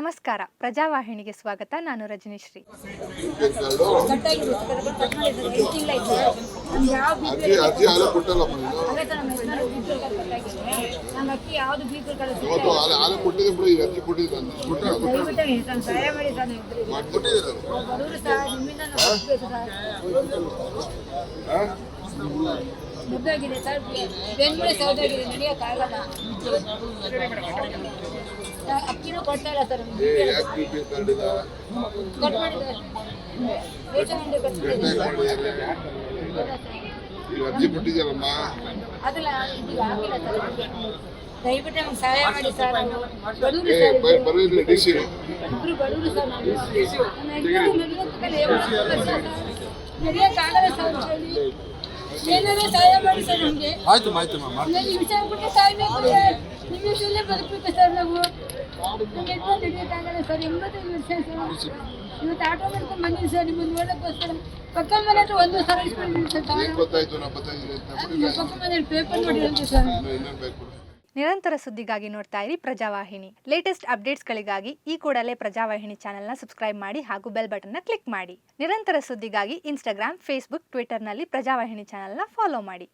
ನಮಸ್ಕಾರ, ಪ್ರಜಾವಾಹಿನಿಗೆ ಸ್ವಾಗತ. ನಾನು ರಜನಿಶ್ರೀ. ಮುದ್ದಾಗಿದೆ ಸರ್, ಬೆಂಗಳೂರು ಸೌದಾಗಿದೆ, ನಡೆಯೋಕ್ಕಾಗಲ್ಲ. ಅಕ್ಕಿನೂ ಕೊಡ್ತಾ ಇಲ್ಲ ಸರ್, ಕಟ್ ಮಾಡಿದ್ದಾರೆ, ರೇಷನ್ ಅಂಗಡಿ ಕಟ್ ಮಾಡಿದ್ದಾರೆ. ಅದಲ್ಲ, ಇದು ಆಗಿಲ್ಲ ಸರ್. ದಯವಿಟ್ಟು ನಮ್ಗೆ ಸಹಾಯ ಮಾಡಿ ಸರ್. ಬಡವರು ಸರ್, ಇಬ್ರು ಬಡವರು ಸರ್. ನಡೆಯೋಕ್ಕಾಗಲ್ಲ ಸರ್. ಏನಾದ್ರು ಸಹಾಯ ಮಾಡಿ ಸರ್ ನಮಗೆ. ಆಯ್ತು ಈ ವಿಷಯ ಬಿಟ್ಟು ತಾಯ್ಬೇಕು, ನಿಮ್ಮ ವಿಷಯಲ್ಲೇ ಬದುಕಬೇಕು ಸರ್. ನಾವು ನಮಗೆ ನಡೆಯೋಕ್ಕಾಗಲ್ಲ ಸರ್. 85 ವರ್ಷ ಸರ್. ಇವತ್ತು ಆಟೋ ಮಾಡ್ಕೊಂಡು ಬಂದಿನಿ ಸರ್, ನಿಮ್ಮನ್ನು ನೋಡೋಕ್ಕೋಸ್ಕರ. ಪಕ್ಕ ಮನೆ ಹತ್ರ ಒಂದು ಸಲ ಇಸ್ಕೊಂಡಿದ್ದೀನಿ ಸರ್. ಪಕ್ಕ ಮನೇಲಿ ಪೇಪರ್ ನೋಡಿರಂತೆ ಸರ್. ನಿರಂತರ ಸುದ್ದಿಗಾಗಿ ನೋಡ್ತಾ ಇರಿ ಪ್ರಜಾವಾಹಿನಿ. ಲೇಟೆಸ್ಟ್ ಅಪ್ಡೇಟ್ಸ್ಗಳಿಗಾಗಿ ಈ ಕೂಡಲೇ ಪ್ರಜಾವಾಹಿನಿ ಚಾನೆಲ್ನ ಸಬ್ಸ್ಕ್ರೈಬ್ ಮಾಡಿ ಹಾಗೂ ಬೆಲ್ ಬಟನ್ನ ಕ್ಲಿಕ್ ಮಾಡಿ. ನಿರಂತರ ಸುದ್ದಿಗಾಗಿ ಇನ್ಸ್ಟಾಗ್ರಾಮ್, ಫೇಸ್ಬುಕ್, ಟ್ವಿಟರ್ನಲ್ಲಿ ಪ್ರಜಾವಾಹಿನಿ ಚಾನೆಲ್ನ ಫಾಲೋ ಮಾಡಿ.